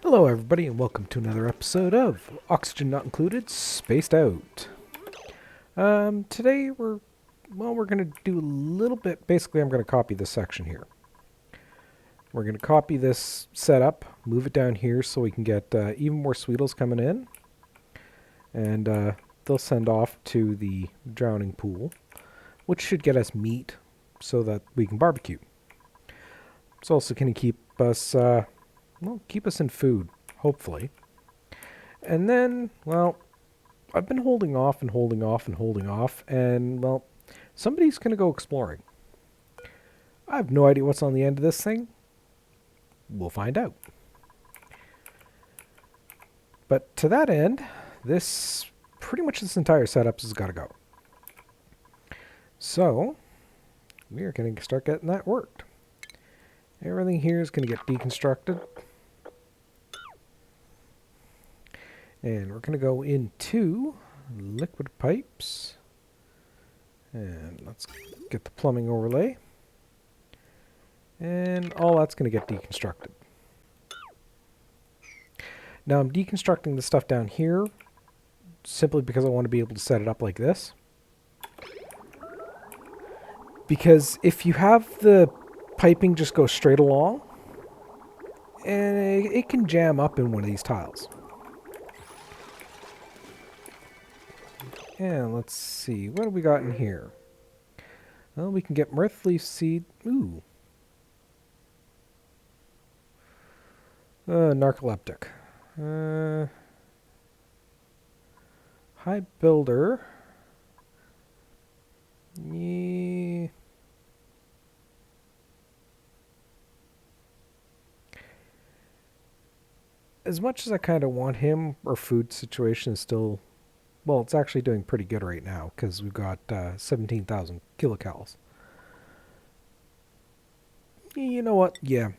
Hello everybody and welcome to another episode of Oxygen Not Included, Spaced Out. Today we're going to do a little bit, basically I'm going to copy this section here. We're going to copy this setup, move it down here so we can get even more Sweetles coming in. And they'll send off to the drowning pool, which should get us meat so that we can barbecue. It's also going to keep us, keep us in food, hopefully. And then, well, I've been holding off and holding off and holding off, and, well, somebody's going to go exploring. I have no idea what's on the end of this thing. We'll find out. But to that end, pretty much this entire setup has got to go. So, we are going to start getting that worked. Everything here is going to get deconstructed. And we're going to go into liquid pipes. And let's get the plumbing overlay. And all that's going to get deconstructed. Now I'm deconstructing the stuff down here simply because I want to be able to set it up like this. Because if you have the piping just go straight along, and it can jam up in one of these tiles. And let's see, what do we got in here? Well, we can get mirthleaf seed. Ooh. Narcoleptic. High builder. Yeah. As much as I kind of want him, our food situation is still... Well, it's actually doing pretty good right now, because we've got 17,000 kilocalories. You know what? Yeah.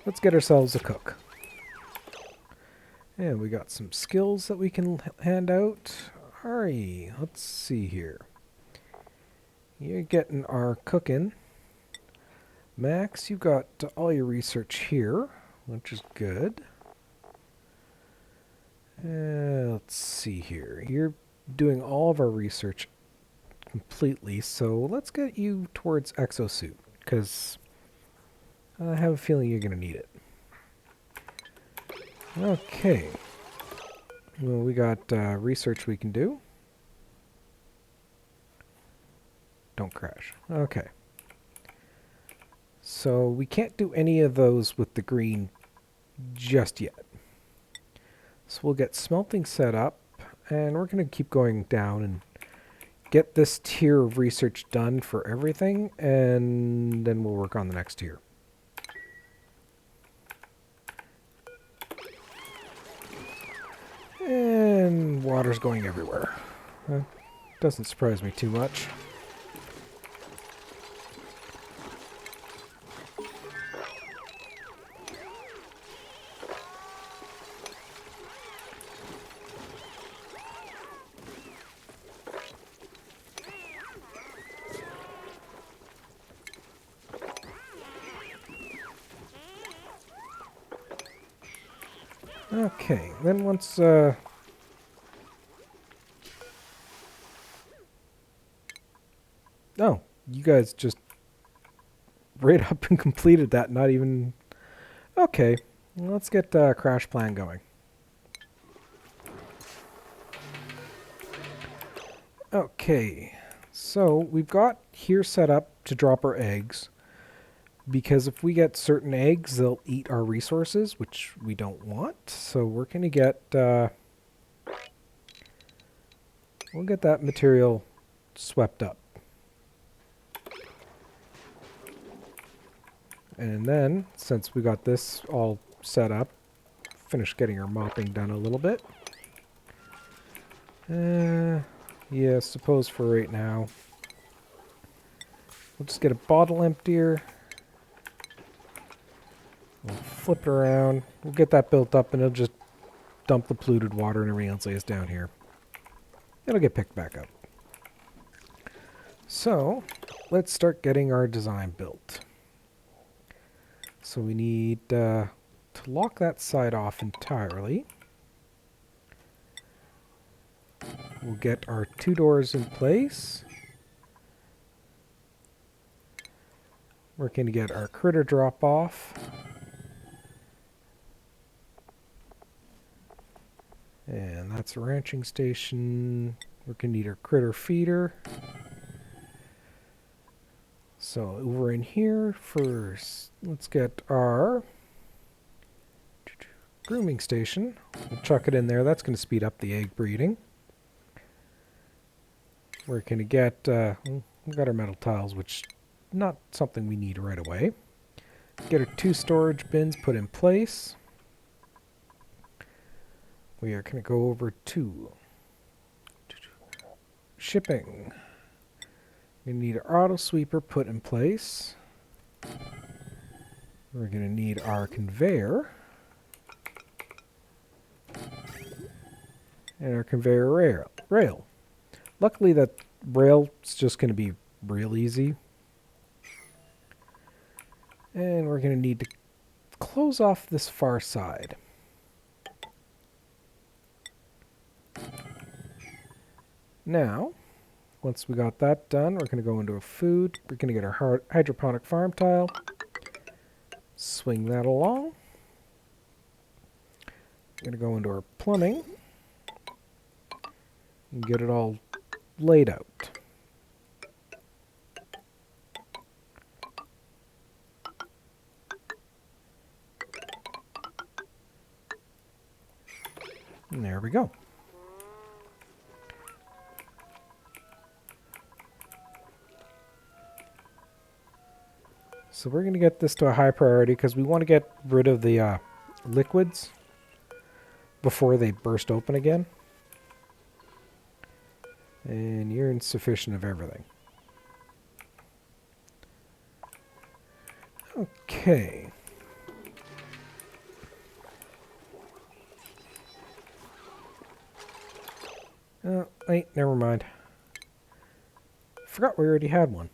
Let's get ourselves a cook. And we got some skills that we can hand out. Alright, let's see here. You're getting our cooking. Max, you've got all your research here, which is good. Let's see here. You're doing all of our research completely, so let's get you towards exosuit, because I have a feeling you're going to need it. Okay. Well, we got research we can do. Don't crash. Okay. So we can't do any of those with the green just yet. So we'll get smelting set up, and we're going to keep going down and get this tier of research done for everything, and then we'll work on the next tier. And water's going everywhere. Doesn't surprise me too much. Okay, then once, oh, you guys just right up and completed that, not even... Okay, let's get Crash Plan going. Okay, so we've got here set up to drop our eggs. Because if we get certain eggs, they'll eat our resources, which we don't want. So we're going to get... we'll get that material swept up. And then, since we got this all set up, finish getting our mopping done a little bit. Yeah, suppose for right now. We'll just get a bottle emptier. We'll flip it around. We'll get that built up, and it'll just dump the polluted water and everything else lays down here. It'll get picked back up. So, let's start getting our design built. So we need lock that side off entirely. We'll get our 2 doors in place. We're going to get our critter drop off. And that's a ranching station. We're going to need our critter feeder. So over in here first, let's get our grooming station. We'll chuck it in there. That's going to speed up the egg breeding. We're going to get, we've got our metal tiles, which not something we need right away. Get our 2 storage bins put in place. We are going to go over to shipping. We need our auto sweeper put in place. We're going to need our conveyor. And our conveyor rail. Luckily that rail is just going to be real easy. And we're going to need to close off this far side. Now, once we got that done, we're going to go into a food. We're going to get our hydroponic farm tile. Swing that along. We're going to go into our plumbing. And get it all laid out. And there we go. So we're going to get this to a high priority because we want to get rid of the liquids before they burst open again. And you're insufficient of everything. Okay. Oh, wait, never mind. Forgot we already had one.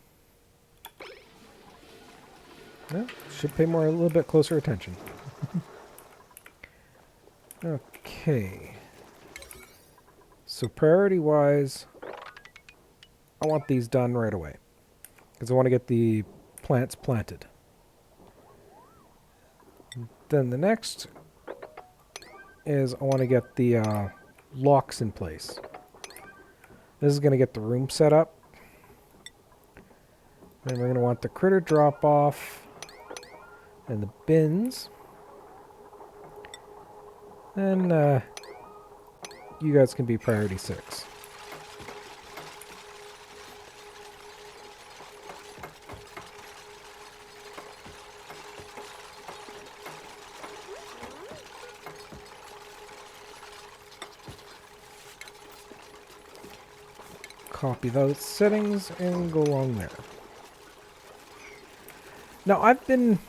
Well, should pay a little bit closer attention. Okay. So priority-wise, I want these done right away. Because I want to get the plants planted. Then the next is I want to get the locks in place. This is going to get the room set up. Then we're going to want the critter drop off and the bins. Then you guys can be priority 6. Copy those settings and go along there. Now I've been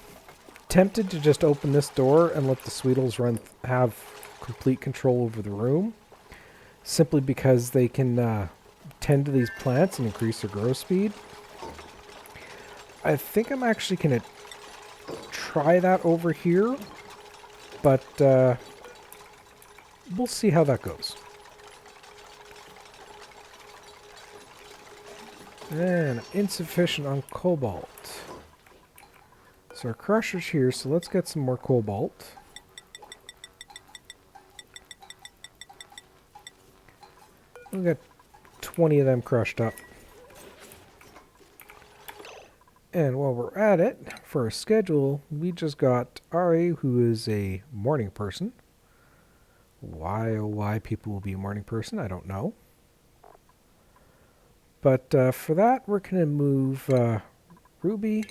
tempted to just open this door and let the Sweetles have complete control over the room, simply because they can tend to these plants and increase their growth speed. I think I'm actually going to try that over here, but we'll see how that goes. And insufficient on cobalt. So our crusher's here, so let's get some more cobalt. We'll get 20 of them crushed up. And while we're at it, for our schedule, we just got Ari, who is a morning person. Why, oh why people will be a morning person, I don't know. But for that, we're going to move Ruby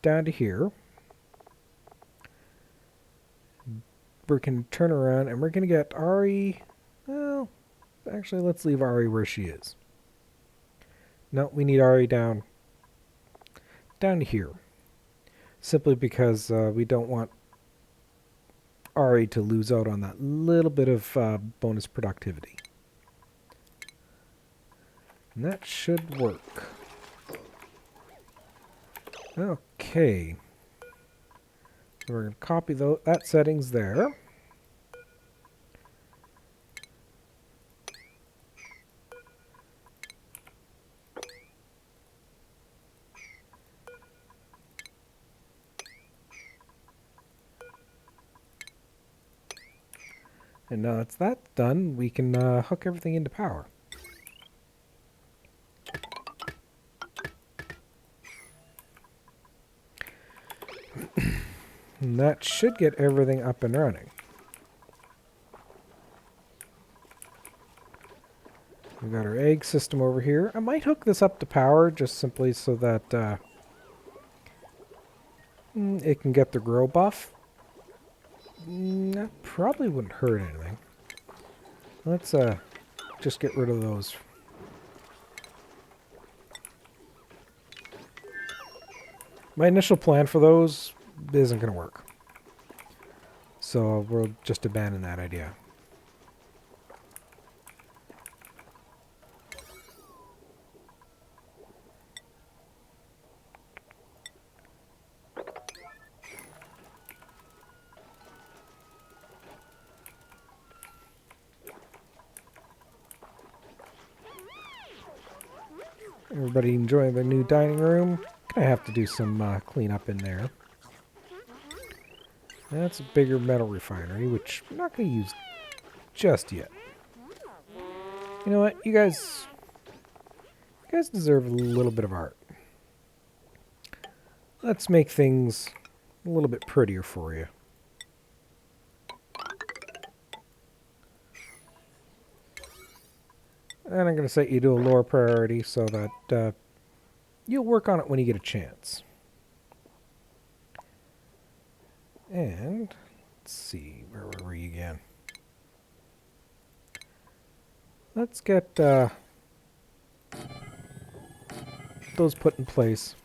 down to here. We're going to turn around and we're going to get Ari. Well, actually, let's leave Ari where she is. No, we need Ari down to here. Simply because we don't want Ari to lose out on that little bit of bonus productivity. And that should work. Okay. So we're going to copy that settings there. And now that's done, we can hook everything into power. And that should get everything up and running. We've got our egg system over here. I might hook this up to power just simply so that it can get the grow buff. That probably wouldn't hurt anything. Let's just get rid of those. My initial plan for those isn't going to work. So we'll just abandon that idea. Everybody enjoying the new dining room? Gonna have to do some cleanup in there. That's a bigger metal refinery, which I'm not gonna use just yet. You know what? You guys deserve a little bit of art. Let's make things a little bit prettier for you. And I'm going to set you to a lower priority so that you'll work on it when you get a chance. And let's see, where were we again? Let's get those put in place.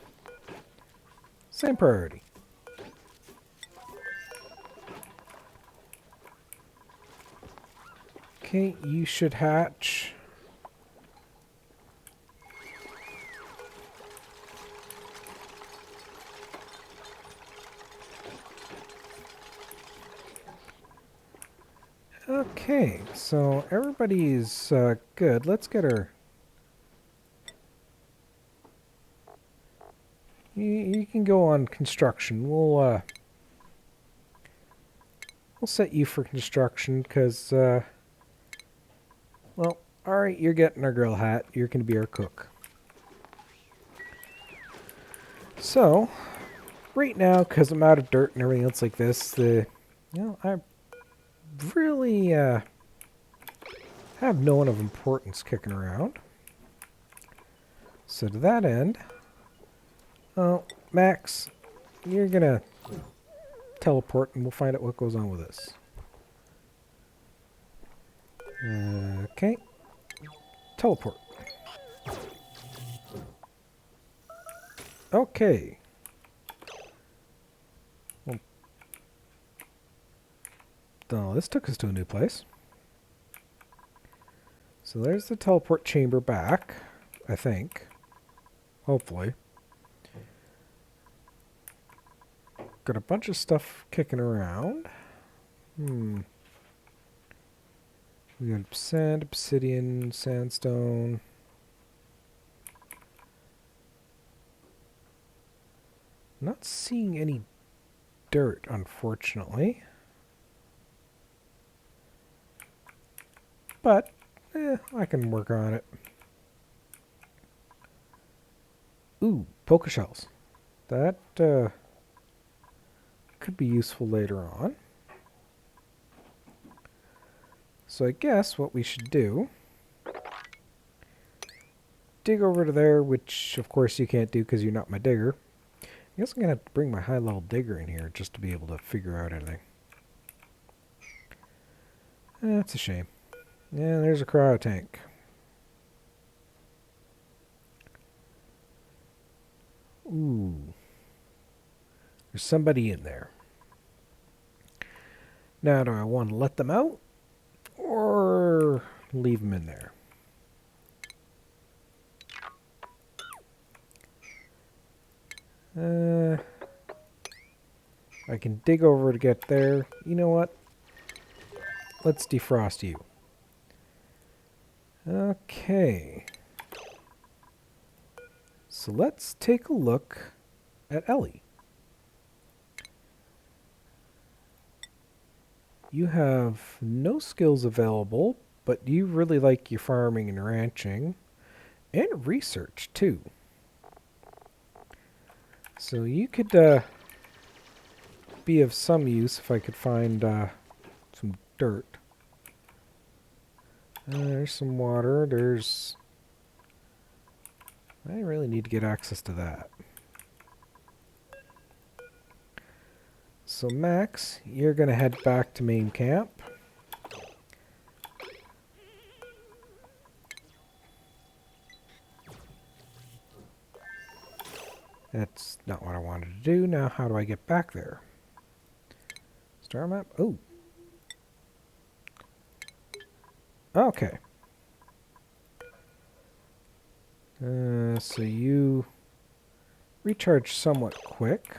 Same priority. Okay, you should hatch. Okay, so everybody's good. Let's get her. You can go on construction. We'll set you for construction because, well, all right, you're getting our grill hat. You're going to be our cook. So, right now, because I'm out of dirt and everything else like this, I really have no one of importance kicking around. So to that end, Max, you're gonna teleport and we'll find out what goes on with this. Okay. Teleport. Okay. Well, oh, this took us to a new place. So there's the teleport chamber back, I think. Hopefully. Got a bunch of stuff kicking around. We got sand, obsidian, sandstone. Not seeing any dirt, unfortunately. But, I can work on it. Ooh, poker shells. That, could be useful later on. So I guess what we should do, dig over to there, which of course you can't do because you're not my digger. I guess I'm going to have to bring my high-level digger in here just to be able to figure out anything. That's a shame. Yeah, there's a cryo tank. Ooh. There's somebody in there. Now, do I want to let them out or leave them in there? I can dig over to get there. You know what? Let's defrost you. Okay. So let's take a look at Ellie. You have no skills available, but you really like your farming and ranching. And research, too. So you could be of some use if I could find some dirt. There's some water. There's... I really need to get access to that. So Max, you're going to head back to main camp. That's not what I wanted to do. Now how do I get back there? Star map? Oh. Okay. So you recharge somewhat quick.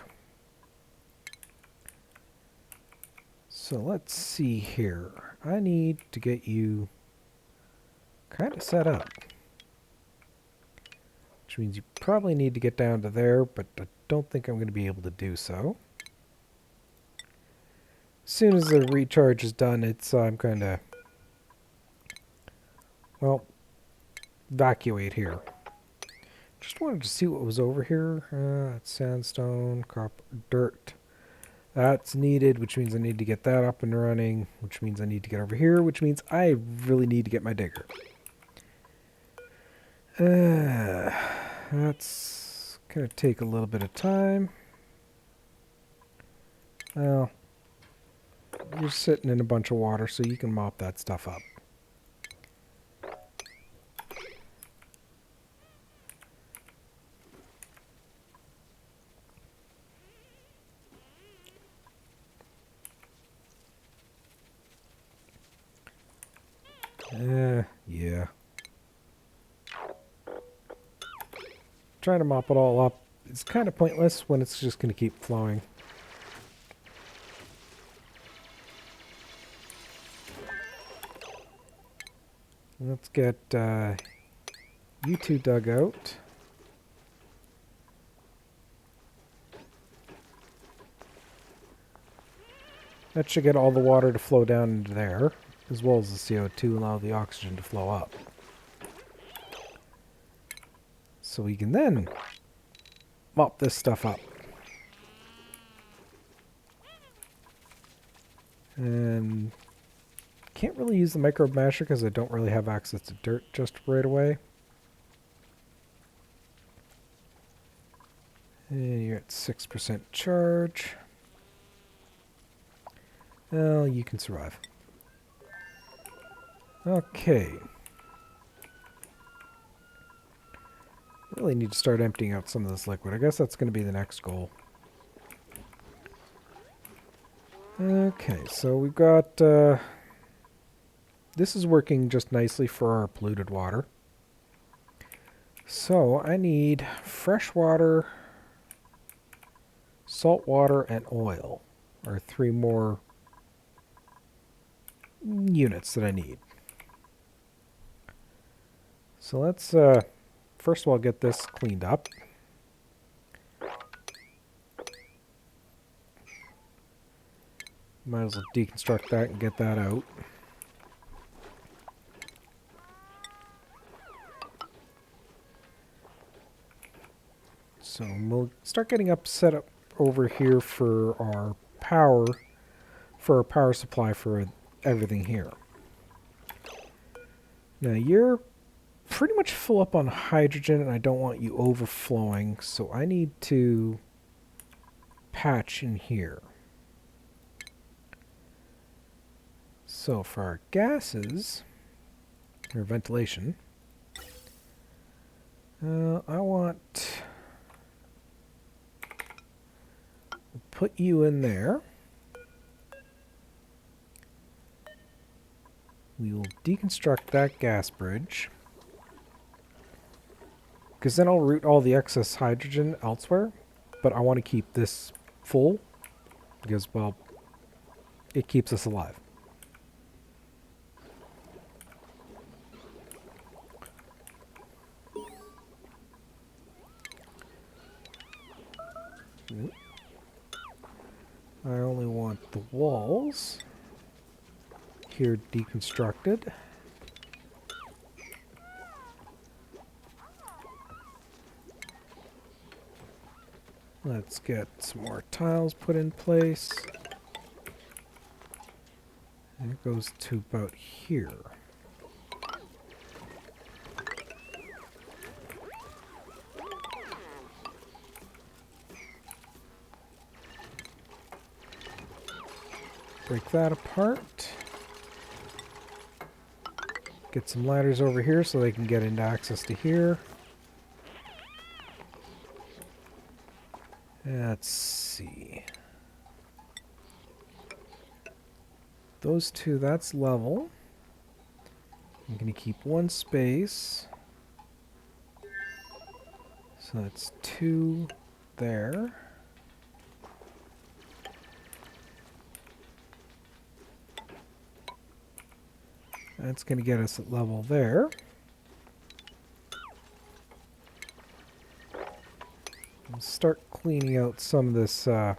So let's see here. I need to get you kind of set up. Which means you probably need to get down to there, but I don't think I'm going to be able to do so. As soon as the recharge is done, it's I'm going to, well, evacuate here. Just wanted to see what was over here. That's sandstone, copper, dirt. That's needed, which means I need to get that up and running, which means I need to get over here, which means I really need to get my digger. That's going to take a little bit of time. Well, you're sitting in a bunch of water, so you can mop that stuff up. Yeah. Trying to mop it all up is kind of pointless when it's just going to keep flowing. Let's get you two dug out. That should get all the water to flow down into there, as well as the CO2 and allow the oxygen to flow up. So we can then mop this stuff up. And can't really use the microbe masher because I don't really have access to dirt just right away. And you're at 6% charge. Well, you can survive. Okay. Really need to start emptying out some of this liquid. I guess that's going to be the next goal. Okay, so we've got... this is working just nicely for our polluted water. So I need fresh water, salt water, and oil. Are 3 more units that I need. So let's first of all get this cleaned up. Might as well deconstruct that and get that out. So we'll start getting set up over here for our power supply for everything here. Now you're pretty much full up on hydrogen and I don't want you overflowing, so I need to patch in here. So for our gases, or ventilation, I want... put you in there. We will deconstruct that gas bridge. Because then I'll route all the excess hydrogen elsewhere. But I want to keep this full. because, well, it keeps us alive. I only want the walls here deconstructed. Let's get some more tiles put in place. And it goes to about here. Break that apart. Get some ladders over here so they can get into access to here. Let's see. Those two, that's level. I'm going to keep one space. So that's 2 there. That's going to get us at level there. We'll start cleaning out some of this other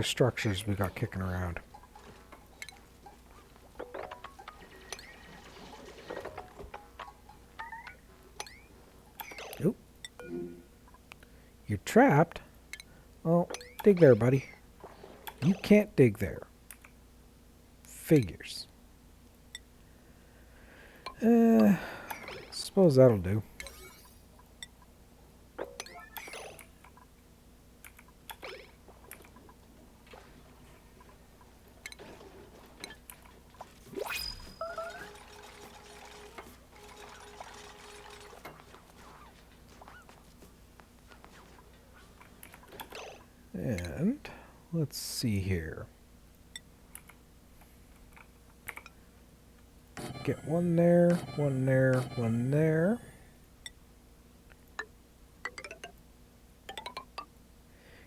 structures we got kicking around. Oop. You're trapped? Well, dig there, buddy. You can't dig there. Figures. Suppose that'll do. And let's see here. Get one there, one there, one there.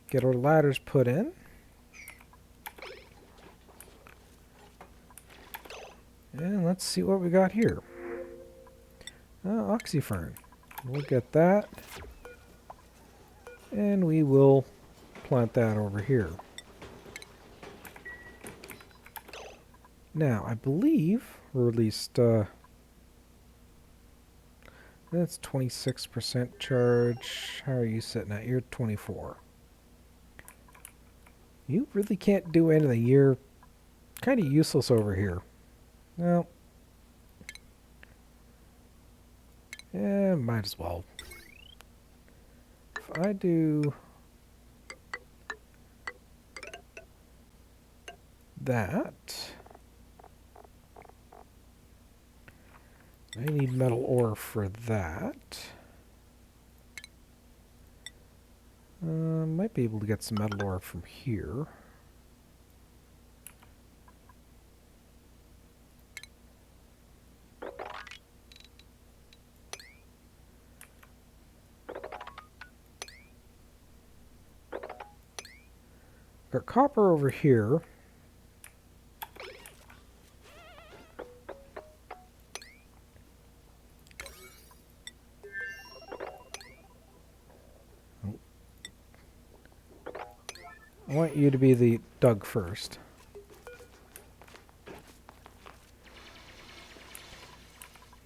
Get our ladders put in. And let's see what we got here. Oxyfern. We'll get that. And we will plant that over here. Now, I believe, or at least, that's 26% charge. How are you sitting at? You're 24. You really can't do anything. You're kind of useless over here. Well, yeah, might as well. If I do that, I need metal ore for that. Might be able to get some metal ore from here. Got copper over here. I want you to be the dug first.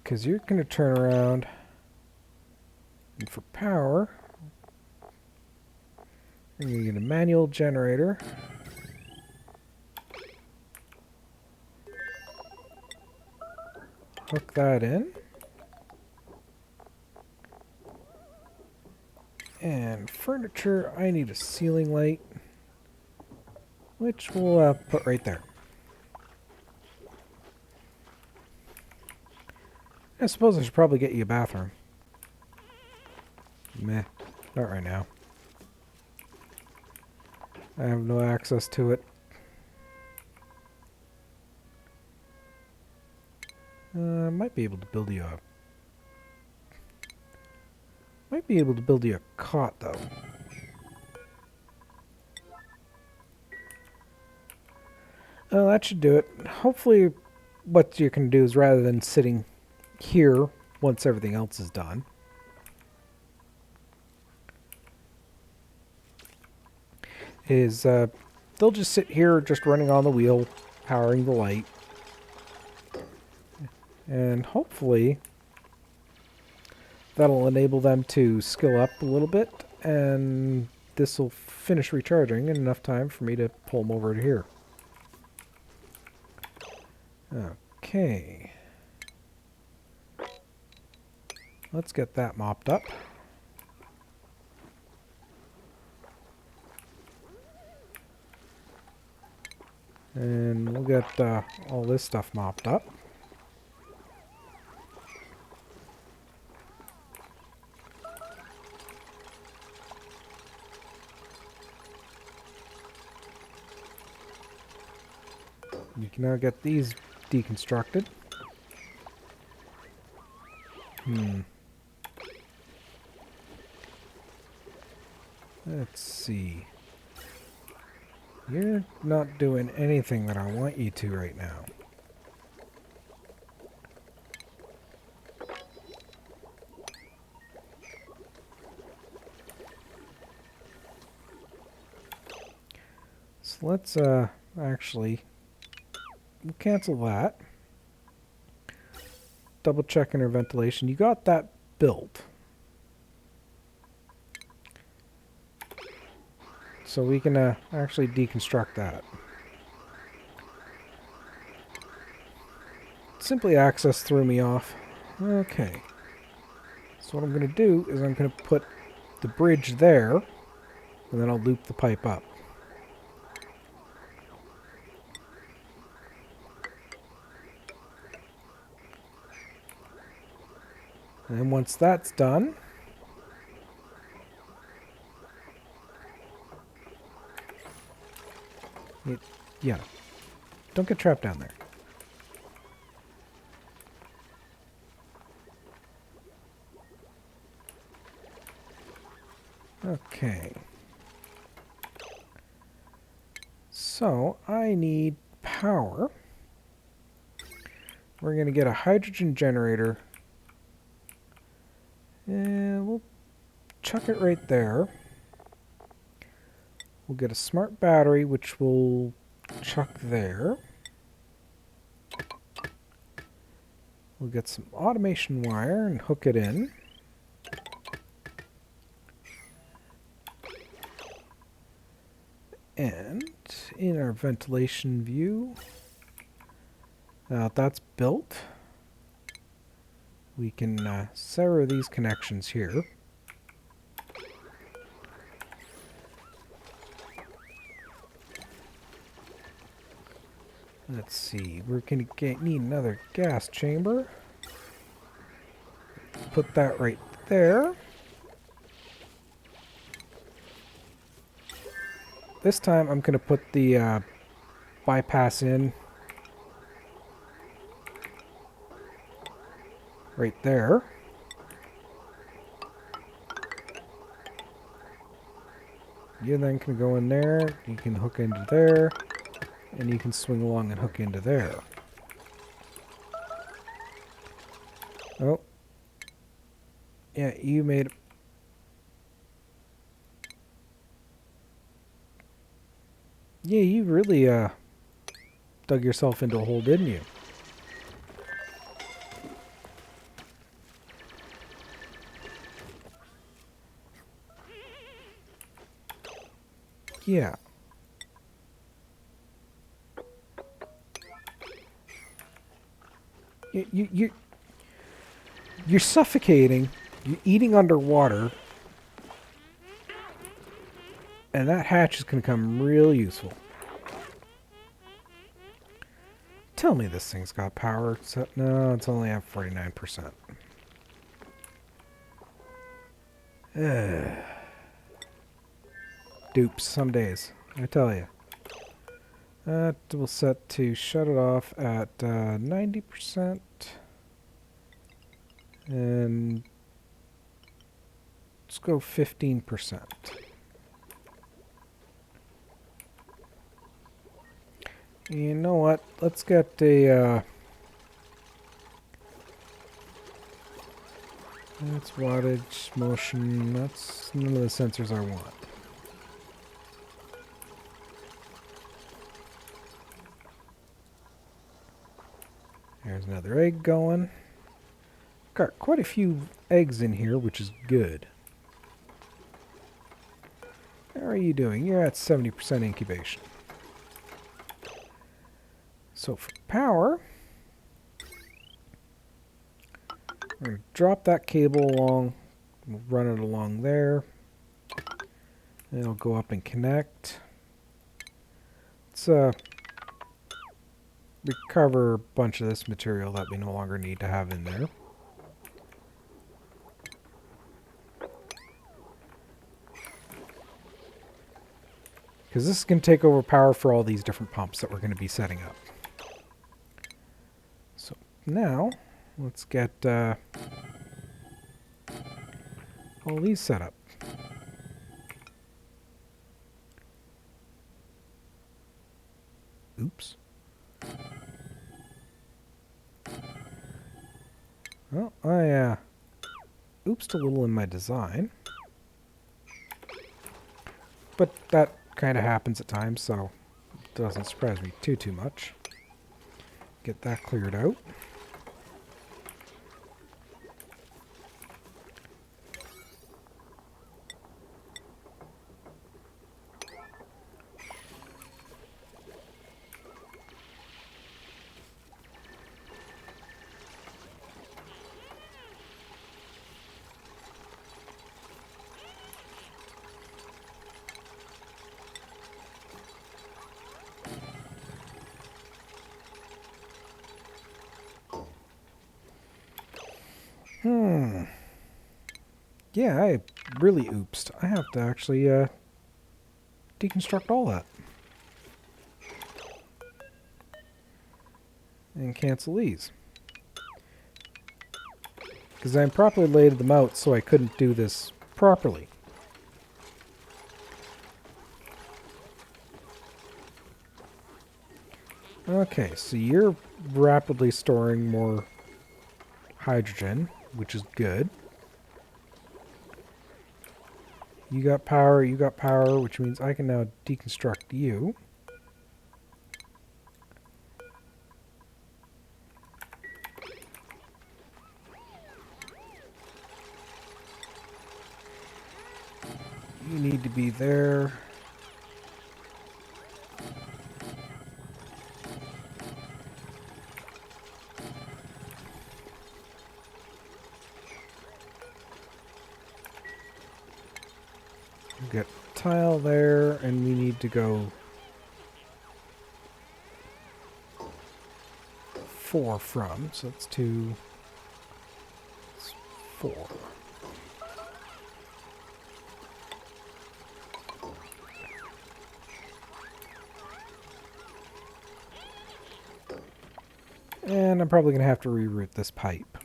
Because you're going to turn around and for power, you're going to get a manual generator. Hook that in. And furniture, I need a ceiling light, which we'll put right there. I suppose I should probably get you a bathroom. Meh, not right now. I have no access to it. Might be able to build you a... Might be able to build you a cot, though. That should do it. Hopefully what you can do is rather than sitting here once everything else is done, is they'll just sit here just running on the wheel, powering the light. And hopefully that'll enable them to skill up a little bit, and this will finish recharging in enough time for me to pull them over to here. Okay. Let's get that mopped up. And we'll get all this stuff mopped up. You can now get these deconstructed. Let's see. You're not doing anything that I want you to right now. So let's actually we'll cancel that. Double check inner ventilation. You got that built. So we can actually deconstruct that. Simply access threw me off. Okay. So what I'm going to do is I'm going to put the bridge there, and then I'll loop the pipe up. And once that's done, yeah, don't get trapped down there. Okay. So I need power. We're going to get a hydrogen generator. And we'll chuck it right there. We'll get a smart battery, which we'll chuck there. We'll get some automation wire and hook it in. And in our ventilation view, now that's built, we can sever these connections here. Let's see, we're going to need another gas chamber. Put that right there. This time I'm going to put the bypass in right there. You then can go in there, you can hook into there, and you can swing along and hook into there. Oh. Yeah, you made... Yeah, you really dug yourself into a hole, didn't you? Yeah. You're suffocating. You're eating underwater. And that hatch is going to come real useful. Tell me this thing's got power. No, it's only at 49%. Dupes, some days. I tell you. That will set to shut it off at 90%. And let's go 15%. You know what? Let's get a, that's wattage, motion, that's none of the sensors I want. There's another egg going. Got quite a few eggs in here, which is good. How are you doing? You're at 70% incubation. So for power, we're going to drop that cable along, we'll run it along there. Then it'll go up and connect. Let's recover a bunch of this material that we no longer need to have in there. Because this is going to take over power for all these different pumps that we're going to be setting up. So now, let's get all these set up. Oops. Well, I oopsed a little in my design. But that kind of happens at times, so it doesn't surprise me too much. Get that cleared out. Yeah, I really oopsed. I have to actually deconstruct all that. And cancel these. Because I improperly laid them out so I couldn't do this properly. Okay, so you're rapidly storing more hydrogen, which is good. You got power, which means I can now deconstruct you. You need to be there. We've got tile there, and we need to go 4 from, so that's 2, that's 4. And I'm probably going to have to reroute this pipe.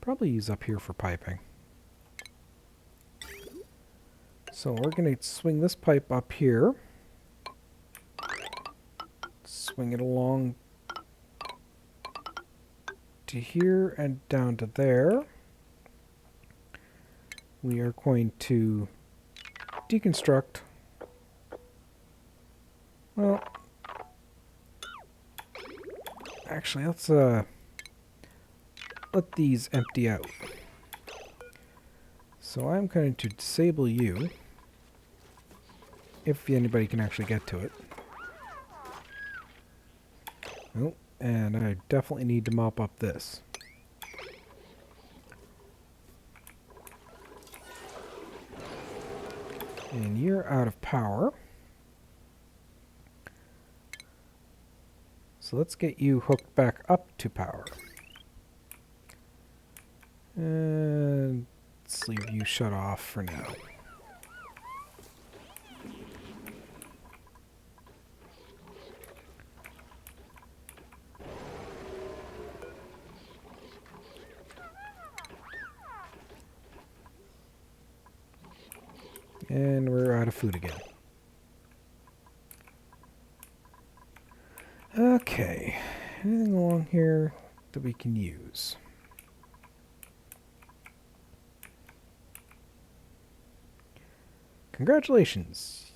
Probably use up here for piping. So we're going to swing this pipe up here. Swing it along to here and down to there. We are going to deconstruct. Well, actually, let's let these empty out. So I'm going to disable you, if anybody can actually get to it. Oh, and I definitely need to mop up this. And you're out of power. So let's get you hooked back up to power. And let's leave you shut off for now. And we're out of food again. Okay. Anything along here that we can use? Congratulations.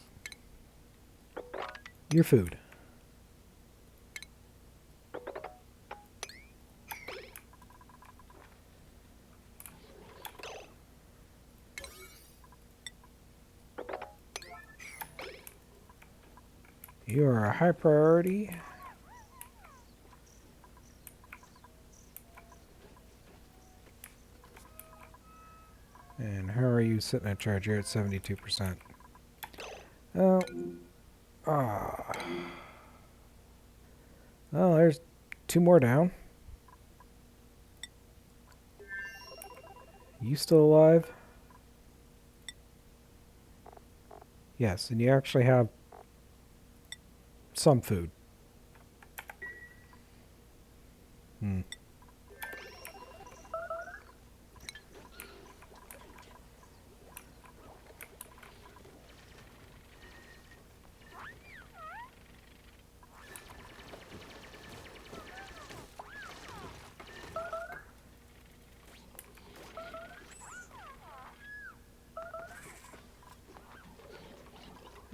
Your food. You are a high priority. And how are you sitting at charge? You're at 72%. Oh. Ah. Oh, there's 2 more down. You still alive? Yes, and you actually have some food. Hmm.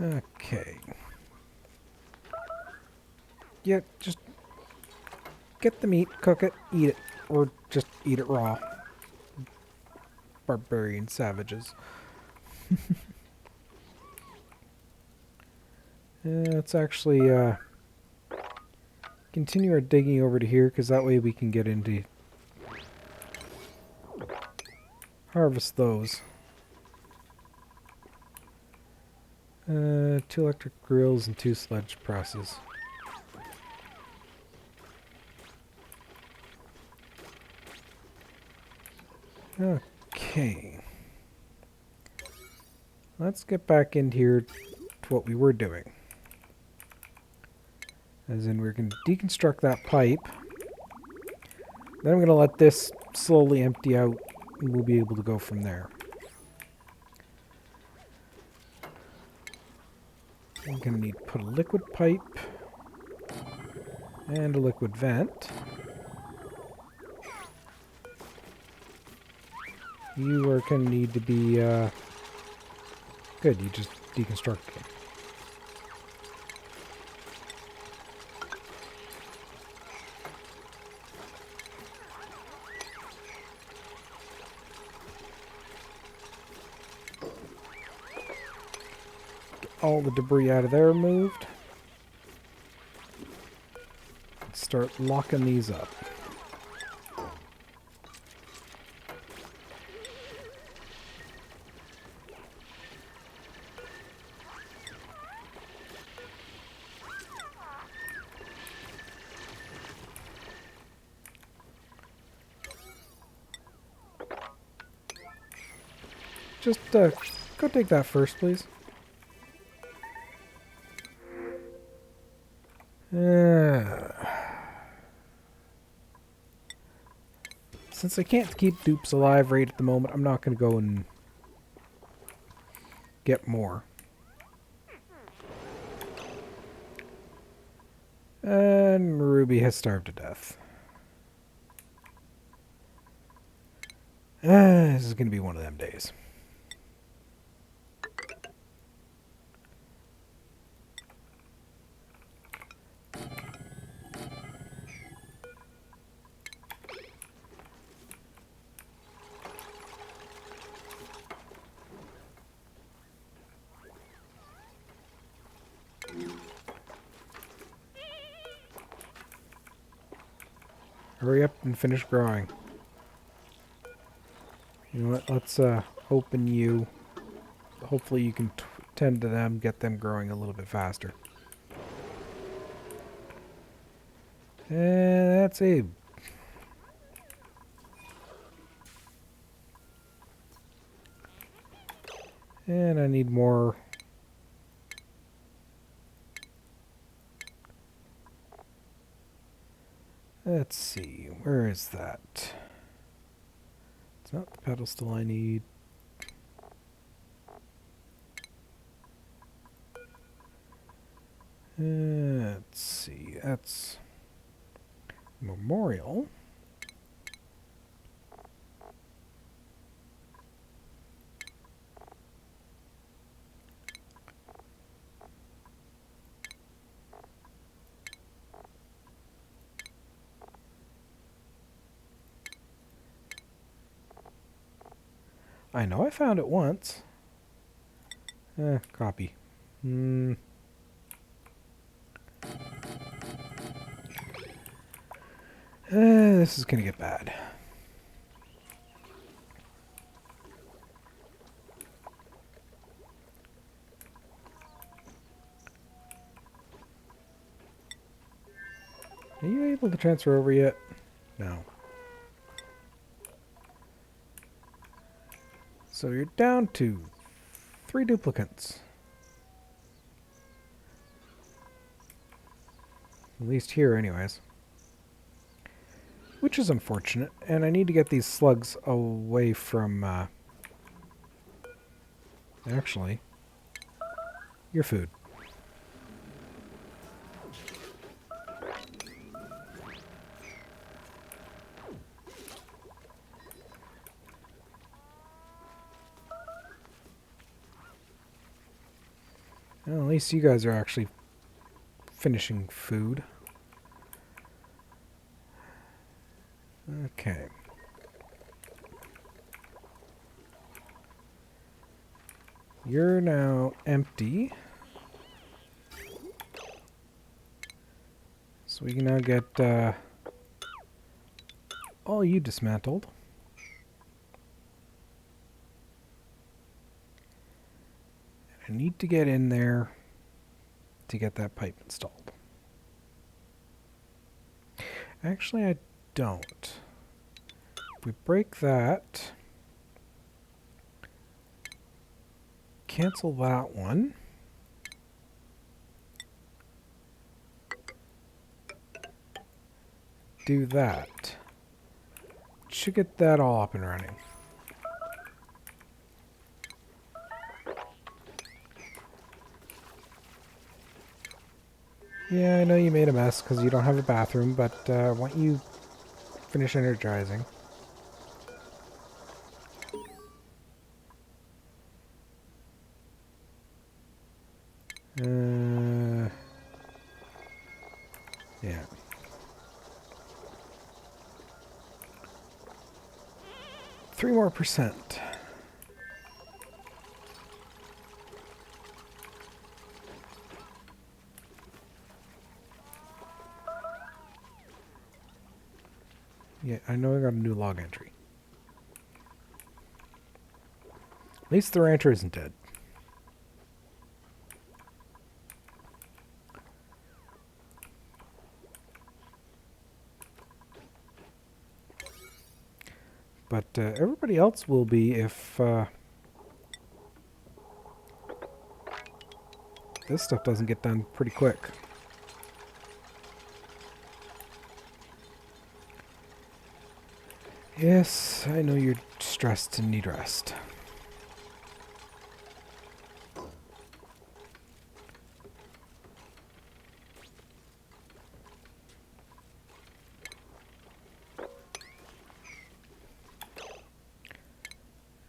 Okay. Yeah, just get the meat, cook it, eat it, or just eat it raw. Barbarian savages. Let's actually continue our digging over to here, because that way we can get into harvest those. 2 electric grills and 2 sledge presses. Okay. Let's get back in here to what we were doing. As in, we're going to deconstruct that pipe. Then I'm going to let this slowly empty out, and we'll be able to go from there. I'm going to need to put a liquid pipe and a liquid vent. You are going to need to be... good, you just deconstructed them. Get all the debris out of there removed. Start locking these up. Just go take that first, please. Since I can't keep dupes alive right at the moment, I'm not going to go and get more. And Ruby has starved to death. This is going to be one of them days. Hurry up and finish growing. You know what? Let's open you. Hopefully you can tend to them, get them growing a little bit faster. And that's Abe. And I need more. Let's see, where is that? It's not the pedestal I need. Let's see, that's memorial. I know I found it once. Copy. This is gonna get bad. Are you able to transfer over yet? No. So you're down to 3 duplicates. At least here, anyways. Which is unfortunate, and I need to get these slugs away from, actually, your food. Well, at least you guys are actually finishing food. Okay. You're now empty. So we can now get all you dismantled. I need to get in there to get that pipe installed. Actually, I don't. If we break that, cancel that one. Do that. Should get that all up and running. Yeah, I know you made a mess because you don't have a bathroom, but why don't you finish energizing? Yeah. Three more %. Yeah, I know I got a new log entry. At least the rancher isn't dead. But everybody else will be if this stuff doesn't get done pretty quick. Yes, I know you're stressed and need rest.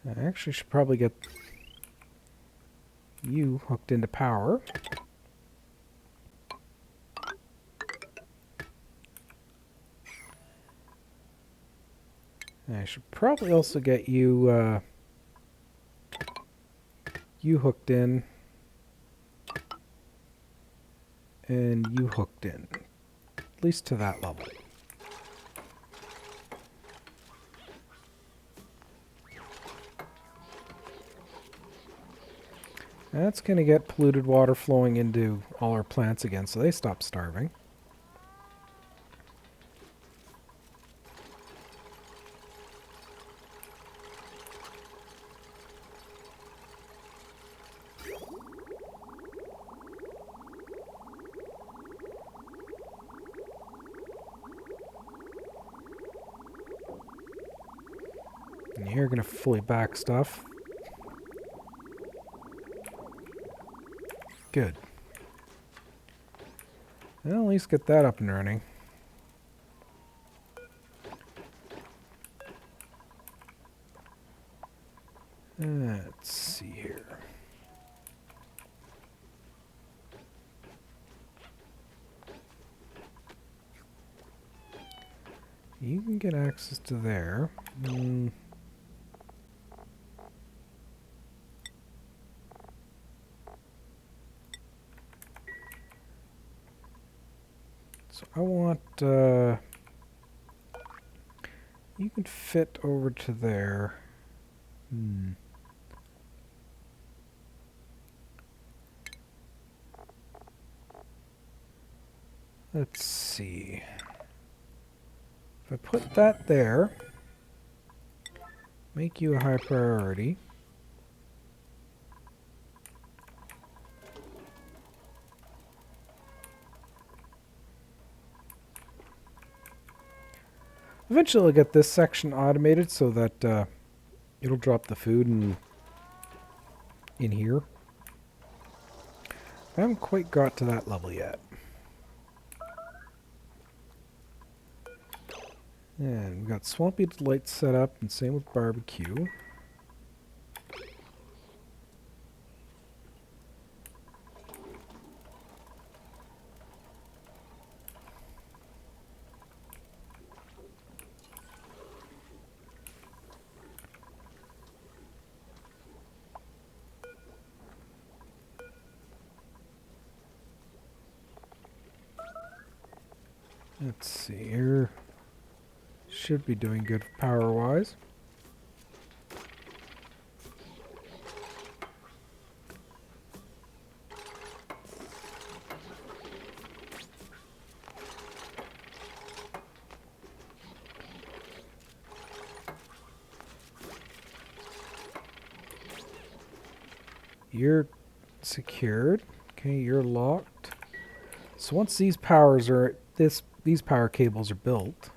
I actually should probably get you hooked into power. I should probably also get you you hooked in and you hooked in, at least to that level. That's going to get polluted water flowing into all our plants again, so they stop starving. And you're going to fully back stuff. Good. Well, at least get that up and running. Let's see here. You can get access to there. So I want, you can fit over to there. Let's see. If I put that there, make you a high priority. Eventually I'll get this section automated so that it'll drop the food in here. I haven't quite got to that level yet. And we've got Swampy Delight set up, and same with barbecue. Let's see here. Should be doing good power-wise. You're secured. Okay, you're locked. So once these these power cables are built,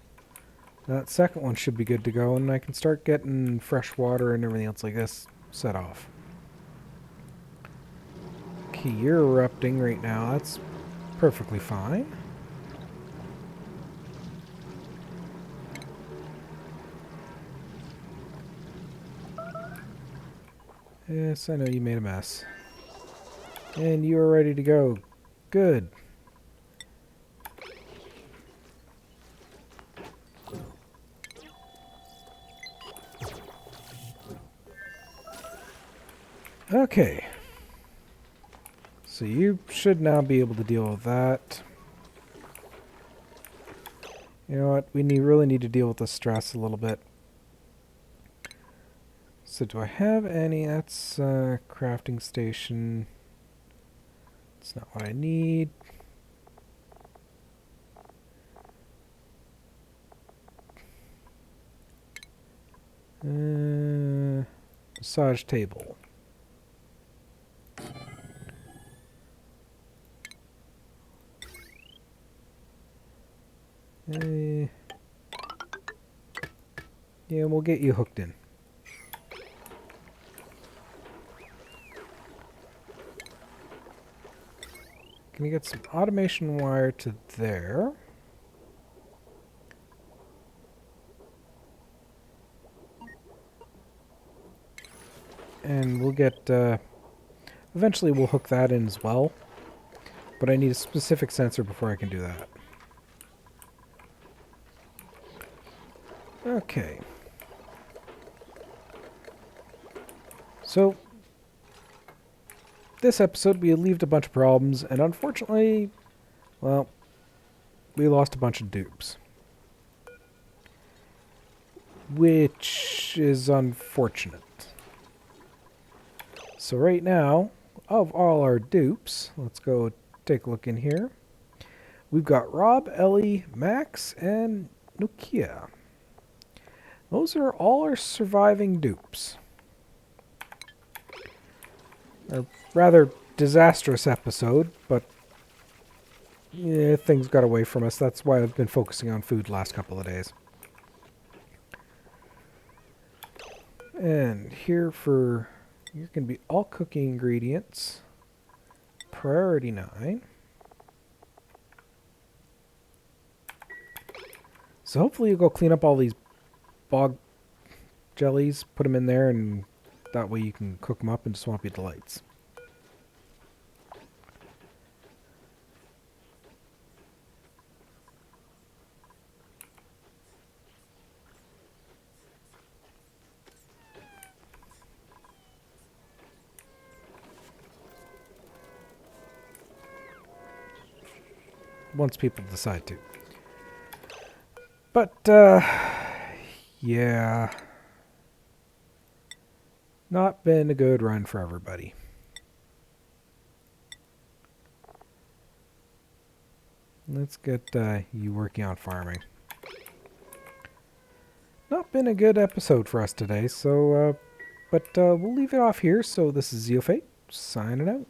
that second one should be good to go, and I can start getting fresh water and everything else like this set off. Okay, you're erupting right now. That's perfectly fine. Yes, I know you made a mess. And you are ready to go. Good. Okay. So you should now be able to deal with that. You know what? We really need to deal with the stress a little bit. So do I have any? That's crafting station. It's not what I need. Massage table. Yeah, we'll get you hooked in. Can I get some automation wire to there? And we'll get, eventually we'll hook that in as well. But I need a specific sensor before I can do that. Okay. So, this episode we relieved a bunch of problems, and unfortunately, well, we lost a bunch of dupes. Which is unfortunate. So right now, of all our dupes, let's go take a look in here. We've got Rob, Ellie, Max, and Nokia. Those are all our surviving dupes. A rather disastrous episode, but yeah, things got away from us. That's why I've been focusing on food the last couple of days. And here for, you're going to be all cooking ingredients. Priority 9. So hopefully you'll go clean up all these bog jellies, put them in there, and that way you can cook them up into Swampy Delights. Once people decide to. But, yeah. Not been a good run for everybody. Let's get you working on farming. Not been a good episode for us today, so, but we'll leave it off here. So this is Zeofate, signing out.